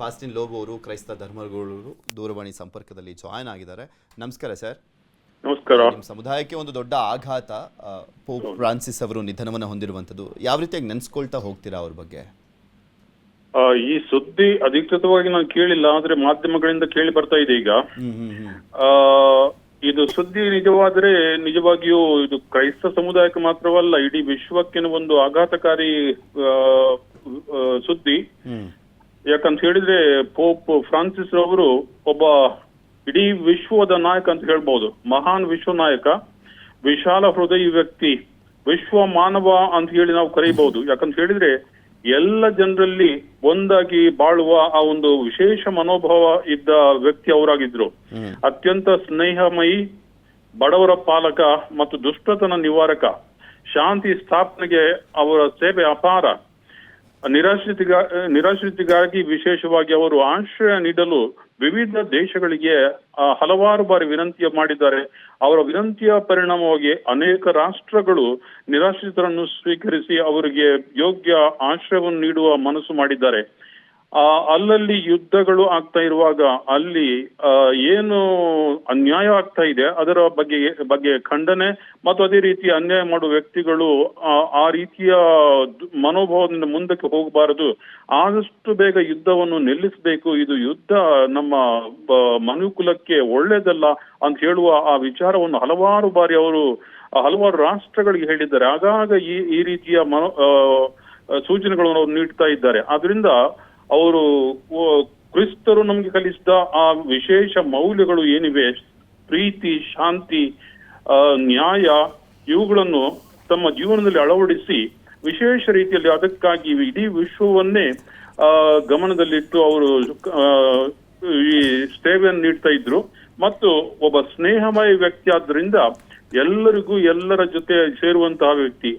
ಫಾಸ್ಟಿನ್ ಲೋಬೋ ಅವರು ಕ್ರೈಸ್ತ ಧರ್ಮಗುರು ದೂರವಾಣಿ ಸಂಪರ್ಕದಲ್ಲಿ ಜಾಯ್ನ್ ಆಗಿದ್ದಾರೆ. ನಮಸ್ಕಾರ ಸರ್. ನಮಸ್ಕಾರ. ನಿಮ್ಮ ಸಮುದಾಯಕ್ಕೆ ಒಂದು ದೊಡ್ಡ ಆಘಾತ, ಪೋಪ್ ಫ್ರಾನ್ಸಿಸ್ ಅವರು ನಿಧನವನ್ನು ಹೊಂದಿರುವಂಥದ್ದು. ಯಾವ ರೀತಿಯಾಗಿ ನೆನೆಸ್ಕೊಳ್ತಾ ಹೋಗ್ತೀರಾ ಅವ್ರ ಬಗ್ಗೆ? ಈ ಸುದ್ದಿ ಅಧಿಕೃತವಾಗಿ ನಾನು ಕೇಳಿಲ್ಲ, ಆದ್ರೆ ಮಾಧ್ಯಮಗಳಿಂದ ಕೇಳಿ ಬರ್ತಾ ಇದೆ ಈಗ. ಇದು ಸುದ್ದಿ ನಿಜವಾಗಿಯೂ ಇದು ಕ್ರೈಸ್ತ ಸಮುದಾಯಕ್ಕೆ ಮಾತ್ರವಲ್ಲ, ಇಡೀ ವಿಶ್ವಕ್ಕೆ ಒಂದು ಆಘಾತಕಾರಿ ಸುದ್ದಿ. ಯಾಕಂತ ಹೇಳಿದ್ರೆ ಪೋಪ್ ಫ್ರಾನ್ಸಿಸ್ ಅವರು ಒಬ್ಬ ಇಡೀ ವಿಶ್ವದ ನಾಯಕ ಅಂತ ಹೇಳ್ಬಹುದು. ಮಹಾನ್ ವಿಶ್ವ ನಾಯಕ, ವಿಶಾಲ ಹೃದಯ ವ್ಯಕ್ತಿ, ವಿಶ್ವ ಮಾನವ ಅಂತ ಹೇಳಿ ನಾವು ಕರೀಬಹುದು. ಯಾಕಂತ ಹೇಳಿದ್ರೆ ಎಲ್ಲ ಜನರಲ್ಲಿ ಒಂದಾಗಿ ಬಾಳುವ ಆ ಒಂದು ವಿಶೇಷ ಮನೋಭಾವ ಇದ್ದ ವ್ಯಕ್ತಿ ಅವರಾಗಿದ್ರು. ಅತ್ಯಂತ ಸ್ನೇಹಮಯಿ, ಬಡವರ ಪಾಲಕ ಮತ್ತು ದುಷ್ಟತನ ನಿವಾರಕ, ಶಾಂತಿ ಸ್ಥಾಪನೆಗೆ ಅವರ ಸೇವೆ ಅಪಾರ. ನಿರಾಶ್ರಿತಿಗಾಗಿ ವಿಶೇಷವಾಗಿ ಅವರು ಆಶ್ರಯ ನೀಡಲು ವಿವಿಧ ದೇಶಗಳಿಗೆ ಹಲವಾರು ಬಾರಿ ವಿನಂತಿ ಮಾಡಿದ್ದಾರೆ. ಅವರ ವಿನಂತಿಯ ಪರಿಣಾಮವಾಗಿ ಅನೇಕ ರಾಷ್ಟ್ರಗಳು ನಿರಾಶ್ರಿತರನ್ನು ಸ್ವೀಕರಿಸಿ ಅವರಿಗೆ ಯೋಗ್ಯ ಆಶ್ರಯವನ್ನು ನೀಡುವ ಮನಸ್ಸು ಮಾಡಿದ್ದಾರೆ. ಅಲ್ಲಲ್ಲಿ ಯುದ್ಧಗಳು ಆಗ್ತಾ ಇರುವಾಗ ಅಲ್ಲಿ ಏನು ಅನ್ಯಾಯ ಆಗ್ತಾ ಇದೆ ಅದರ ಬಗ್ಗೆ ಖಂಡನೆ ಮತ್ತು ಅದೇ ರೀತಿ ಅನ್ಯಾಯ ಮಾಡುವ ವ್ಯಕ್ತಿಗಳು ಆ ರೀತಿಯ ಮನೋಭಾವದಿಂದ ಮುಂದಕ್ಕೆ ಹೋಗಬಾರದು. ಆದಷ್ಟು ಬೇಗ ಯುದ್ಧವನ್ನು ನಿಲ್ಲಿಸಬೇಕು. ಇದು ಯುದ್ಧ ನಮ್ಮ ಮನುಕುಲಕ್ಕೆ ಒಳ್ಳೇದಲ್ಲ ಅಂತ ಹೇಳುವ ಆ ವಿಚಾರವನ್ನು ಹಲವಾರು ಬಾರಿ ಅವರು ಹಲವಾರು ರಾಷ್ಟ್ರಗಳಿಗೆ ಹೇಳಿದ್ದಾರೆ. ಆಗಾಗ ಈ ರೀತಿಯ ಸೂಚನೆಗಳನ್ನು ಅವರು ನೀಡ್ತಾ ಇದ್ದಾರೆ. ಆದ್ರಿಂದ ಅವರು ಕ್ರಿಸ್ತರು ನಮ್ಗೆ ಕಲಿಸಿದ ಆ ವಿಶೇಷ ಮೌಲ್ಯಗಳು ಏನಿವೆ, ಪ್ರೀತಿ, ಶಾಂತಿ, ನ್ಯಾಯ, ಇವುಗಳನ್ನು ತಮ್ಮ ಜೀವನದಲ್ಲಿ ಅಳವಡಿಸಿ ವಿಶೇಷ ರೀತಿಯಲ್ಲಿ ಅದಕ್ಕಾಗಿ ಇಡೀ ವಿಶ್ವವನ್ನೇ ಗಮನದಲ್ಲಿಟ್ಟು ಅವರು ಈ ಸೇವೆಯನ್ನು ನೀಡ್ತಾ ಇದ್ರು. ಮತ್ತು ಒಬ್ಬ ಸ್ನೇಹಮಯ ವ್ಯಕ್ತಿ ಆದ್ರಿಂದ ಎಲ್ಲರಿಗೂ ಎಲ್ಲರ ಜೊತೆ ಸೇರುವಂತಹ ವ್ಯಕ್ತಿ,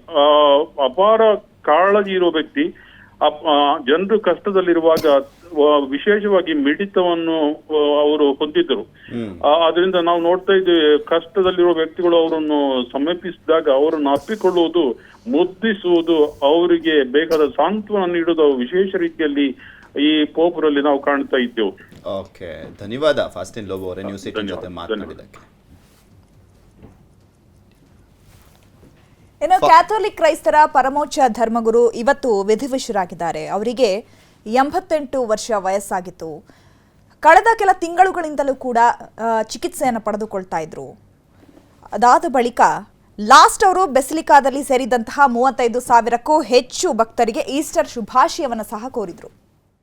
ಅಪಾರ ಕಾಳಜಿ ಇರುವ ವ್ಯಕ್ತಿ. ಜನರು ಕಷ್ಟದಲ್ಲಿರುವಾಗ ವಿಶೇಷವಾಗಿ ಮಿಡಿತವನ್ನು ಅವರು ಹೊಂದಿದ್ದರು. ಆದ್ರಿಂದ ನಾವು ನೋಡ್ತಾ ಇದ್ದೇವೆ, ಕಷ್ಟದಲ್ಲಿರುವ ವ್ಯಕ್ತಿಗಳು ಅವರನ್ನು ಸಮೀಪಿಸಿದಾಗ ಅವರನ್ನು ಅಪ್ಪಿಕೊಳ್ಳುವುದು, ಮುದ್ದಿಸುವುದು, ಅವರಿಗೆ ಬೇಕಾದ ಸಾಂತ್ವನ ನೀಡುವುದು ವಿಶೇಷ ರೀತಿಯಲ್ಲಿ ಈ ಪೋಪರಲ್ಲಿ ನಾವು ಕಾಣ್ತಾ ಇದ್ದೆವು. ಓಕೆ, ಧನ್ಯವಾದ ಫಾಸ್ಟಿನ್ ಲೋಬೋ ಅವರೇ ನ್ಯೂಸ್ 18 ಜೊತೆ ಮಾತನಾಡಿದ್ದಕ್ಕೆ. ಇನ್ನು ಕ್ಯಾಥೋಲಿಕ್ ಕ್ರೈಸ್ತರ ಪರಮೋಚ್ಚ ಧರ್ಮಗುರು ಇವತ್ತು ವಿಧಿವಶರಾಗಿದ್ದಾರೆ. ಅವರಿಗೆ 88 ವರ್ಷ ವಯಸ್ಸಾಗಿತ್ತು. ಕಳೆದ ಕೆಲ ತಿಂಗಳುಗಳಿಂದಲೂ ಕೂಡ ಚಿಕಿತ್ಸೆಯನ್ನು ಪಡೆದುಕೊಳ್ತಾ ಇದ್ರು. ಅದಾದ ಬಳಿಕ ಲಾಸ್ಟ್ ಅವರು ಬೆಸಿಲಿಕಾದಲ್ಲಿ ಸೇರಿದಂತಹ 35,000ಕ್ಕೂ ಹೆಚ್ಚು ಭಕ್ತರಿಗೆ ಈಸ್ಟರ್ ಶುಭಾಶಯವನ್ನು ಸಹ ಕೋರಿದ್ರು.